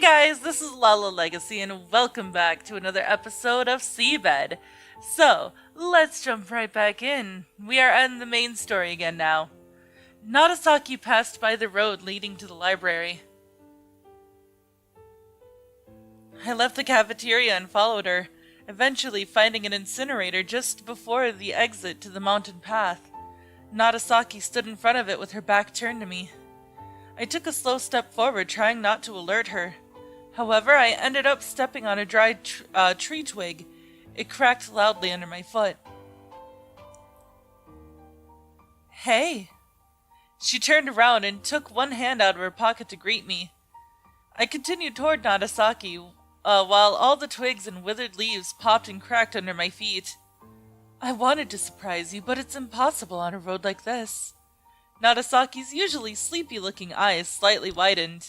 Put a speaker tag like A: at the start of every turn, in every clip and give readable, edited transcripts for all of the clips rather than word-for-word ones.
A: guys, this is Lala Legacy and welcome back to another episode of SeaBed. So, let's jump right back in. We are in the main story again now. Narasaki passed by the road leading to the library. I left the cafeteria and followed her, eventually finding an incinerator just before the exit to the mountain path. Narasaki stood in front of it with her back turned to me. I took a slow step forward, trying not to alert her. However, I ended up stepping on a dry tree twig. It cracked loudly under my foot. Hey! She turned around and took one hand out of her pocket to greet me. I continued toward Narasaki, while all the twigs and withered leaves popped and cracked under my feet. I wanted to surprise you, but it's impossible on a road like this. Narasaki's usually sleepy-looking eyes slightly widened.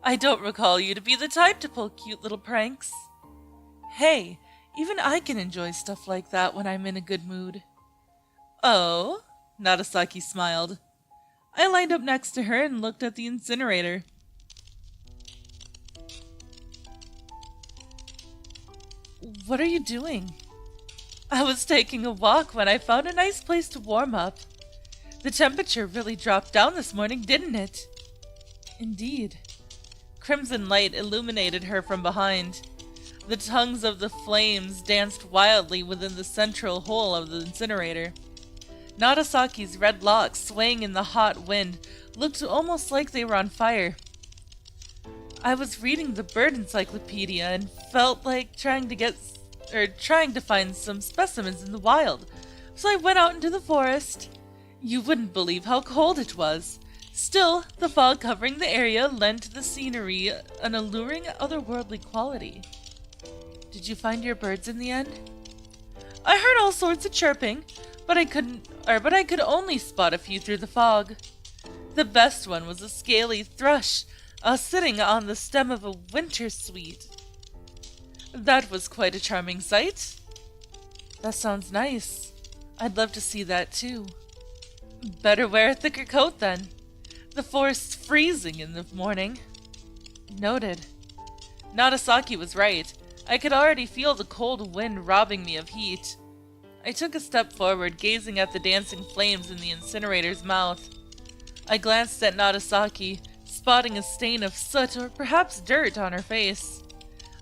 A: I don't recall you to be the type to pull cute little pranks. Hey, even I can enjoy stuff like that when I'm in a good mood. Oh? Narasaki smiled. I lined up next to her and looked at the incinerator. What are you doing? I was taking a walk when I found a nice place to warm up. The temperature really dropped down this morning, didn't it? Indeed. Crimson light illuminated her from behind. The tongues of the flames danced wildly within the central hole of the incinerator. Narasaki's red locks, swaying in the hot wind, looked almost like they were on fire. I was reading the bird encyclopedia and felt like trying to find some specimens in the wild, so I went out into the forest. You wouldn't believe how cold it was. Still, the fog covering the area lent to the scenery an alluring otherworldly quality. Did you find your birds in the end? I heard all sorts of chirping, but I could only spot a few through the fog. The best one was a scaly thrush, sitting on the stem of a wintersweet. That was quite a charming sight. That sounds nice. I'd love to see that too. Better wear a thicker coat then. The forest's freezing in the morning. Noted. Narasaki was right. I could already feel the cold wind robbing me of heat. I took a step forward, gazing at the dancing flames in the incinerator's mouth. I glanced at Narasaki, spotting a stain of soot or perhaps dirt on her face.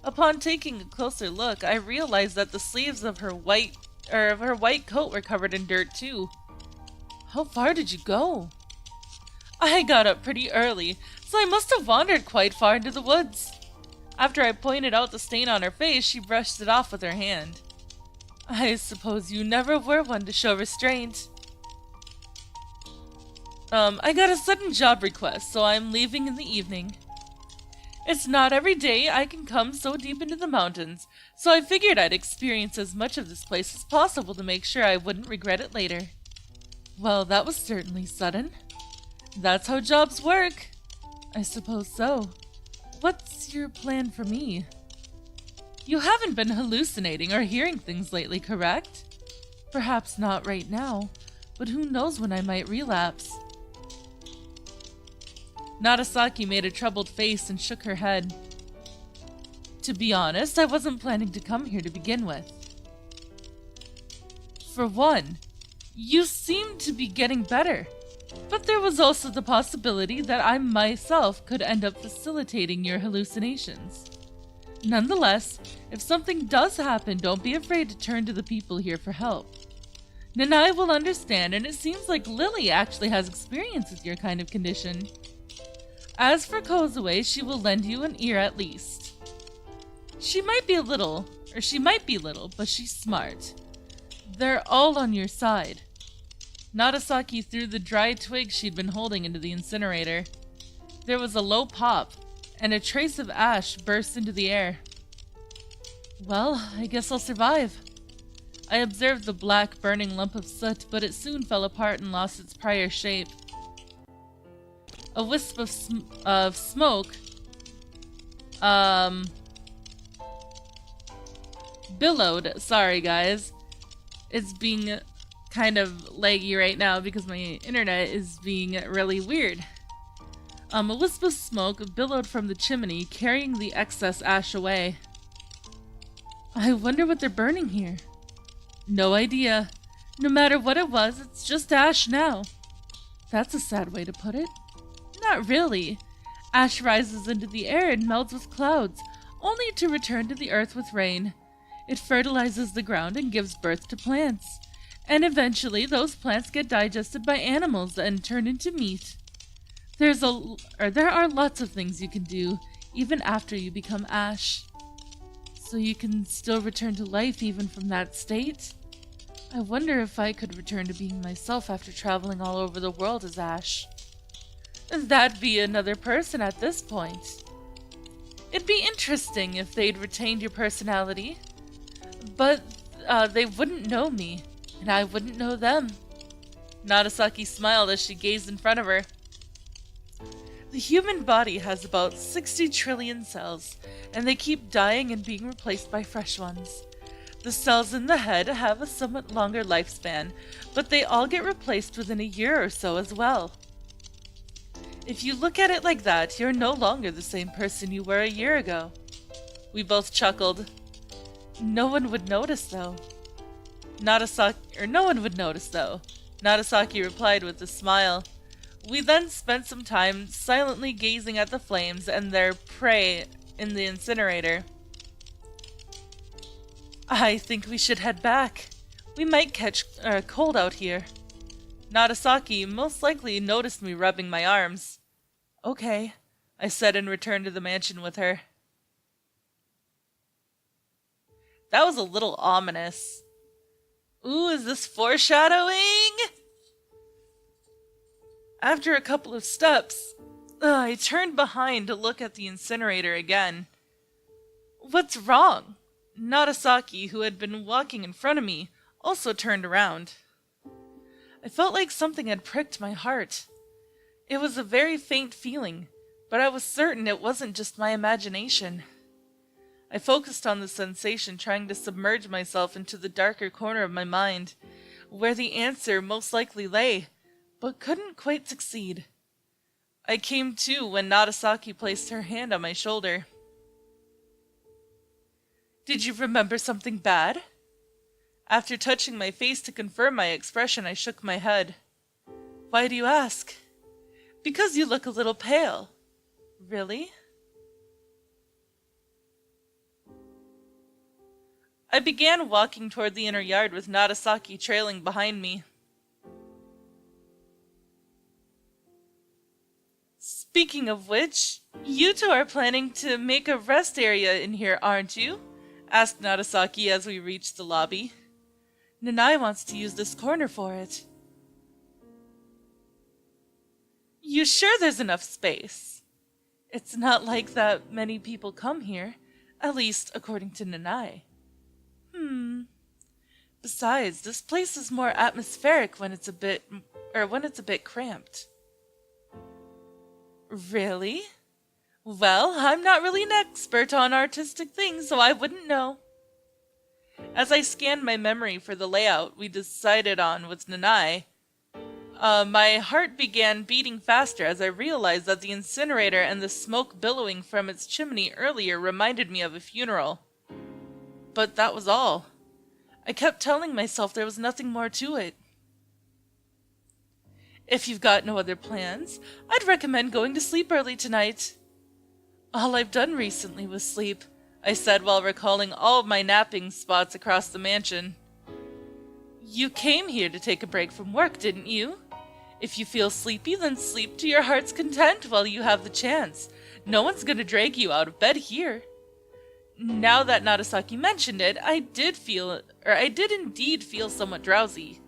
A: Upon taking a closer look, I realized that the sleeves of her white coat were covered in dirt too. How far did you go? I got up pretty early, so I must have wandered quite far into the woods. After I pointed out the stain on her face, she brushed it off with her hand. I suppose you never were one to show restraint. I got a sudden job request, so I'm leaving in the evening. It's not every day I can come so deep into the mountains, so I figured I'd experience as much of this place as possible to make sure I wouldn't regret it later. Well, that was certainly sudden. That's how jobs work. I suppose so. What's your plan for me? You haven't been hallucinating or hearing things lately, correct? Perhaps not right now, but who knows when I might relapse. Narasaki made a troubled face and shook her head. To be honest, I wasn't planning to come here to begin with. For one, you seemed to be getting better, but there was also the possibility that I myself could end up facilitating your hallucinations. Nonetheless, if something does happen, don't be afraid to turn to the people here for help. Nanai will understand, and it seems like Lily actually has experience with your kind of condition. As for Kozue, she will lend you an ear at least. She might be little, but she's smart. They're all on your side. Narasaki threw the dry twig she'd been holding into the incinerator. There was a low pop, and a trace of ash burst into the air. Well, I guess I'll survive. I observed the black, burning lump of soot, but it soon fell apart and lost its prior shape. A wisp of smoke billowed. Sorry, guys. It's being kind of laggy right now because my internet is being really weird. A wisp of smoke billowed from the chimney, carrying the excess ash away. I wonder what they're burning here. No idea. No matter what it was, it's just ash now. That's a sad way to put it. Not really. Ash rises into the air and melts with clouds, only to return to the earth with rain. It fertilizes the ground and gives birth to plants. And eventually, those plants get digested by animals and turn into meat. There are lots of things you can do, even after you become ash. So you can still return to life even from that state? I wonder if I could return to being myself after traveling all over the world as ash. That'd be another person at this point. It'd be interesting if they'd retained your personality, but they wouldn't know me, and I wouldn't know them. Narasaki smiled as she gazed in front of her. The human body has about 60 trillion cells, and they keep dying and being replaced by fresh ones. The cells in the head have a somewhat longer lifespan, but they all get replaced within a year or so as well. If you look at it like that, you're no longer the same person you were a year ago. We both chuckled. No one would notice, though. No one would notice, though. Narasaki replied with a smile. We then spent some time silently gazing at the flames and their prey in the incinerator. I think we should head back. We might catch a cold out here. Narasaki most likely noticed me rubbing my arms. Okay, I said and returned to the mansion with her. That was a little ominous. Ooh, is this foreshadowing? After a couple of steps, I turned behind to look at the incinerator again. What's wrong? Narasaki, who had been walking in front of me, also turned around. I felt like something had pricked my heart. It was a very faint feeling, but I was certain it wasn't just my imagination. I focused on the sensation, trying to submerge myself into the darker corner of my mind, where the answer most likely lay, but couldn't quite succeed. I came to when Narasaki placed her hand on my shoulder. Did you remember something bad? After touching my face to confirm my expression, I shook my head. Why do you ask? Because you look a little pale. Really? I began walking toward the inner yard with Narasaki trailing behind me. Speaking of which, you two are planning to make a rest area in here, aren't you? Asked Narasaki as we reached the lobby. Nanai wants to use this corner for it. You sure there's enough space? It's not like that many people come here, at least according to Nanai. Besides, this place is more atmospheric when it's a bit cramped. Really? Well, I'm not really an expert on artistic things, so I wouldn't know. As I scanned my memory for the layout we decided on with Nanai, my heart began beating faster as I realized that the incinerator and the smoke billowing from its chimney earlier reminded me of a funeral. But that was all. I kept telling myself there was nothing more to it. If you've got no other plans, I'd recommend going to sleep early tonight. All I've done recently was sleep, I said while recalling all of my napping spots across the mansion. You came here to take a break from work, didn't you? If you feel sleepy, then sleep to your heart's content while you have the chance. No one's gonna drag you out of bed here. Now that Narasaki mentioned it, I did indeed feel somewhat drowsy.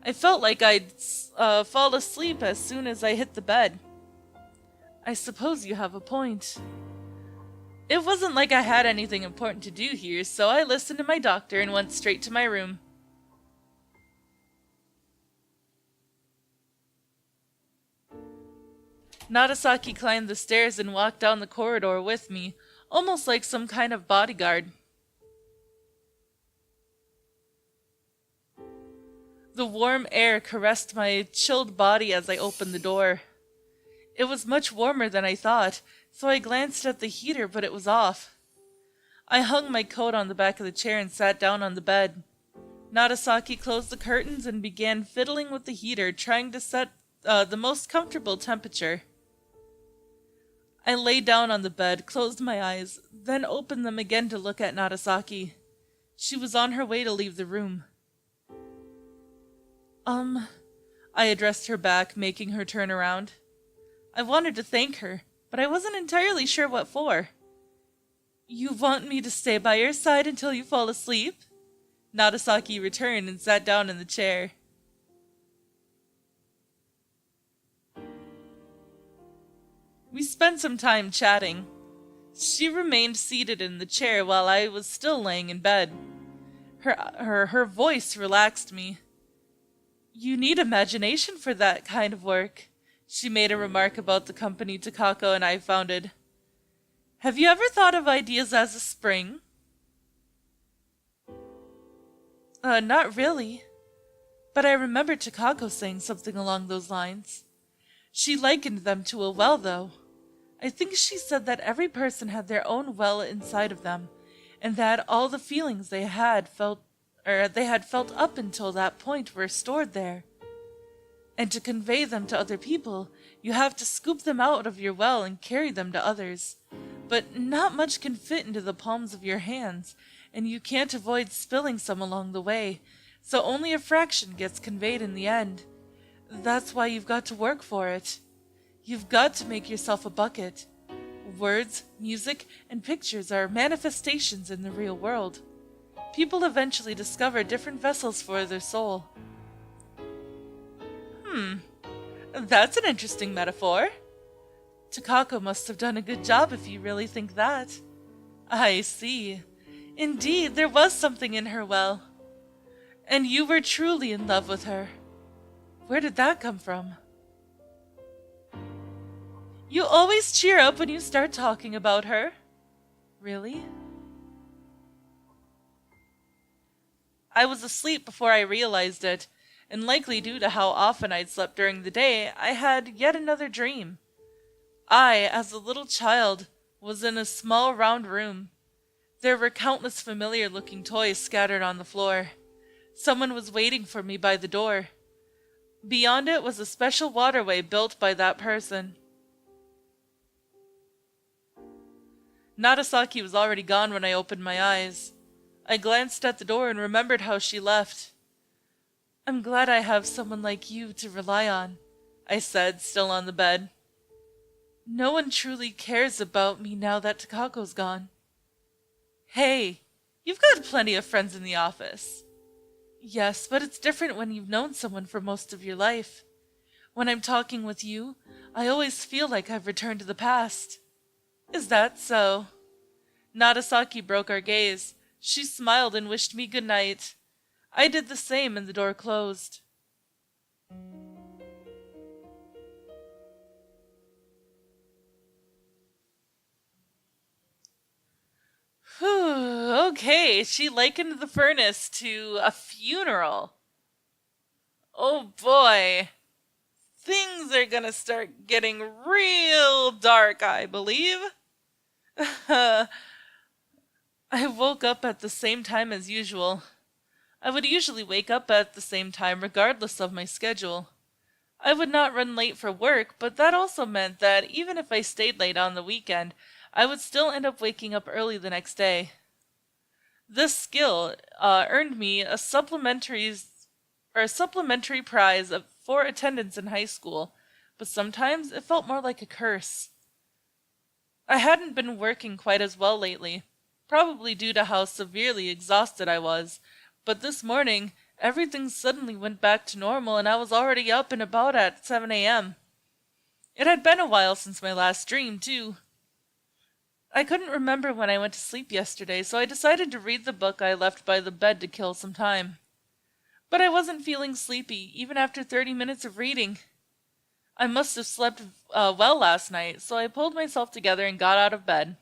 A: I felt like I'd fall asleep as soon as I hit the bed. I suppose you have a point. It wasn't like I had anything important to do here, so I listened to my doctor and went straight to my room. Narasaki climbed the stairs and walked down the corridor with me, almost like some kind of bodyguard. The warm air caressed my chilled body as I opened the door. It was much warmer than I thought, so I glanced at the heater, but it was off. I hung my coat on the back of the chair and sat down on the bed. Narasaki closed the curtains and began fiddling with the heater, trying to set the most comfortable temperature. I lay down on the bed, closed my eyes, then opened them again to look at Narasaki. She was on her way to leave the room. I addressed her back, making her turn around. I wanted to thank her, but I wasn't entirely sure what for. You want me to stay by your side until you fall asleep? Narasaki returned and sat down in the chair. We spent some time chatting. She remained seated in the chair while I was still laying in bed. Her voice relaxed me. You need imagination for that kind of work. She made a remark about the company Takako and I founded. Have you ever thought of ideas as a spring? Not really. But I remember Takako saying something along those lines. She likened them to a well, though. I think she said that every person had their own well inside of them, and that all the feelings they had felt up until that point were stored there. And to convey them to other people, you have to scoop them out of your well and carry them to others. But not much can fit into the palms of your hands, and you can't avoid spilling some along the way, so only a fraction gets conveyed in the end. That's why you've got to work for it. You've got to make yourself a bucket. Words, music, and pictures are manifestations in the real world. People eventually discover different vessels for their soul. That's an interesting metaphor. Takako must have done a good job if you really think that. I see. Indeed, there was something in her well. And you were truly in love with her. Where did that come from? You always cheer up when you start talking about her. Really? I was asleep before I realized it, and likely due to how often I'd slept during the day, I had yet another dream. I, as a little child, was in a small round room. There were countless familiar-looking toys scattered on the floor. Someone was waiting for me by the door. Beyond it was a special waterway built by that person. Narasaki was already gone when I opened my eyes. I glanced at the door and remembered how she left. I'm glad I have someone like you to rely on, I said, still on the bed. No one truly cares about me now that Takako's gone. Hey, you've got plenty of friends in the office. Yes, but it's different when you've known someone for most of your life. When I'm talking with you, I always feel like I've returned to the past. Is that so? Narasaki broke our gaze. She smiled and wished me good night. I did the same and the door closed. Whew, okay, she likened the furnace to a funeral. Oh boy. Things are gonna start getting real dark, I believe. I woke up at the same time as usual. I would usually wake up at the same time regardless of my schedule. I would not run late for work, but that also meant that even if I stayed late on the weekend, I would still end up waking up early the next day. This skill earned me a supplementary prize for attendance in high school, but sometimes it felt more like a curse. I hadn't been working quite as well lately, probably due to how severely exhausted I was, but this morning everything suddenly went back to normal and I was already up and about at 7 a.m. It had been a while since my last dream, too. I couldn't remember when I went to sleep yesterday, so I decided to read the book I left by the bed to kill some time. But I wasn't feeling sleepy, even after 30 minutes of reading. I must have slept well last night, so I pulled myself together and got out of bed.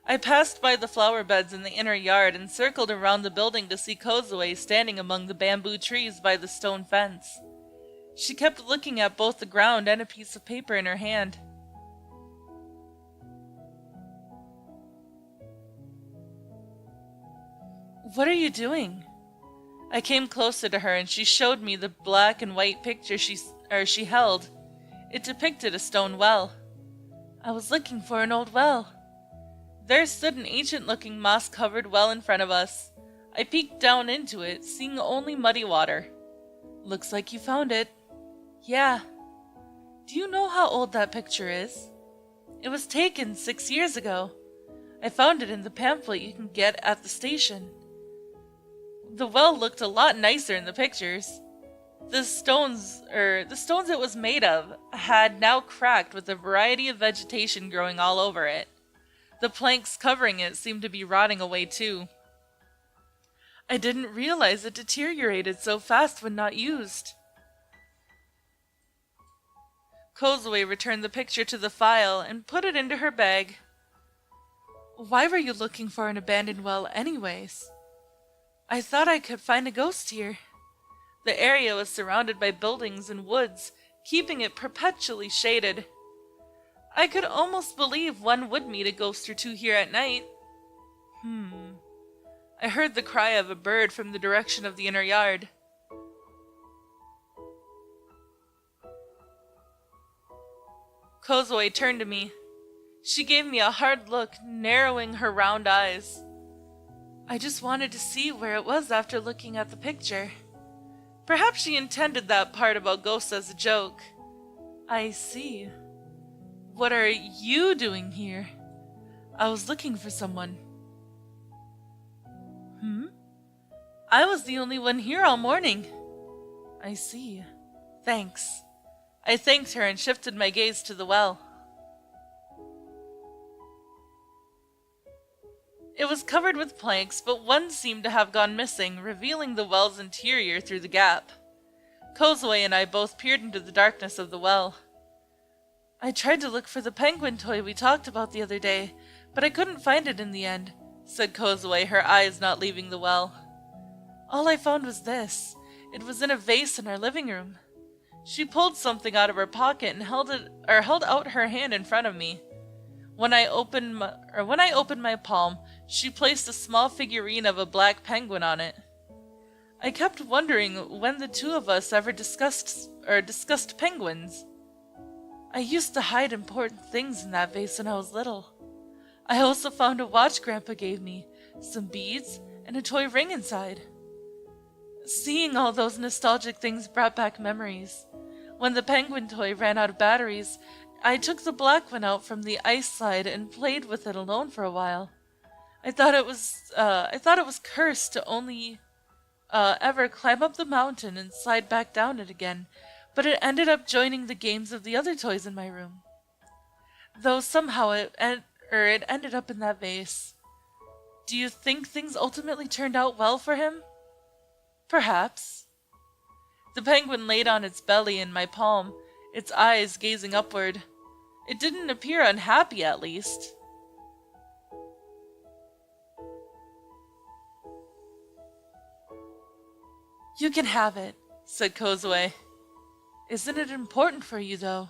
A: I passed by the flower beds in the inner yard and circled around the building to see Kozue standing among the bamboo trees by the stone fence. She kept looking at both the ground and a piece of paper in her hand. What are you doing? I came closer to her and she showed me the black and white picture she held. It depicted a stone well. I was looking for an old well. There stood an ancient-looking moss-covered well in front of us. I peeked down into it, seeing only muddy water. Looks like you found it. Yeah. Do you know how old that picture is? It was taken 6 years ago. I found it in the pamphlet you can get at the station. The well looked a lot nicer in the pictures. The stones it was made of had now cracked with a variety of vegetation growing all over it. The planks covering it seemed to be rotting away too. I didn't realize it deteriorated so fast when not used. Kozue returned the picture to the file and put it into her bag. Why were you looking for an abandoned well anyways? I thought I could find a ghost here. The area was surrounded by buildings and woods, keeping it perpetually shaded. I could almost believe one would meet a ghost or two here at night. I heard the cry of a bird from the direction of the inner yard. Kozue turned to me. She gave me a hard look, narrowing her round eyes. I just wanted to see where it was after looking at the picture. Perhaps she intended that part about ghosts as a joke. I see. What are you doing here? I was looking for someone. I was the only one here all morning. I see. Thanks. I thanked her and shifted my gaze to the well. It was covered with planks, but one seemed to have gone missing, revealing the well's interior through the gap. Kozue and I both peered into the darkness of the well. I tried to look for the penguin toy we talked about the other day, but I couldn't find it in the end, said Kozue, her eyes not leaving the well. All I found was this. It was in a vase in our living room. She pulled something out of her pocket and held out her hand in front of me. When I opened my palm, she placed a small figurine of a black penguin on it. I kept wondering when the two of us ever discussed penguins. I used to hide important things in that vase when I was little. I also found a watch Grandpa gave me, some beads, and a toy ring inside. Seeing all those nostalgic things brought back memories. When the penguin toy ran out of batteries, I took the black one out from the ice slide and played with it alone for a while. I thought it was cursed to only ever climb up the mountain and slide back down it again, but it ended up joining the games of the other toys in my room. Though somehow it ended up in that vase. Do you think things ultimately turned out well for him? Perhaps. The penguin laid on its belly in my palm, its eyes gazing upward. It didn't appear unhappy, at least. You can have it, said Kozue. Isn't it important for you, though?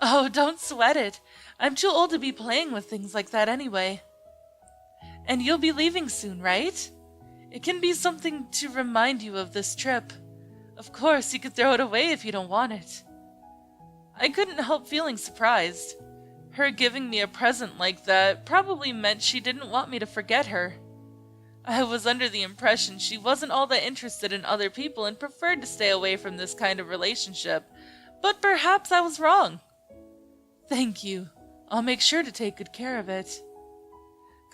A: Oh, don't sweat it. I'm too old to be playing with things like that anyway. And you'll be leaving soon, right? It can be something to remind you of this trip. Of course, you could throw it away if you don't want it. I couldn't help feeling surprised. Her giving me a present like that probably meant she didn't want me to forget her. I was under the impression she wasn't all that interested in other people and preferred to stay away from this kind of relationship, but perhaps I was wrong. Thank you. I'll make sure to take good care of it.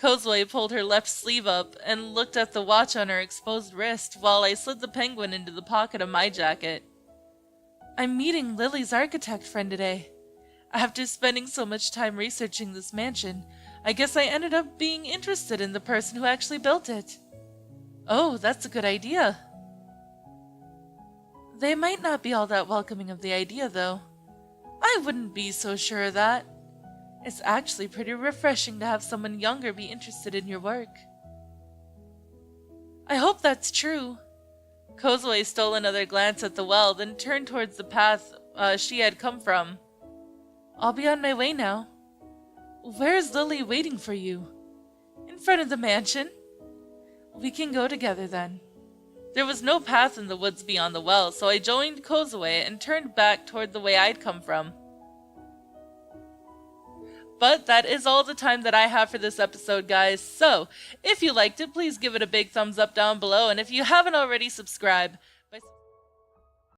A: Kozue pulled her left sleeve up and looked at the watch on her exposed wrist while I slid the penguin into the pocket of my jacket. I'm meeting Lily's architect friend today. After spending so much time researching this mansion, I guess I ended up being interested in the person who actually built it. Oh, that's a good idea. They might not be all that welcoming of the idea, though. I wouldn't be so sure of that. It's actually pretty refreshing to have someone younger be interested in your work. I hope that's true. Kozue stole another glance at the well, then turned towards the path she had come from. I'll be on my way now. Where is Lily waiting for you? In front of the mansion. We can go together then. There was no path in the woods beyond the well, so I joined Kozue and turned back toward the way I'd come from. But that is all the time that I have for this episode, guys. So, if you liked it, please give it a big thumbs up down below, and if you haven't already, subscribe.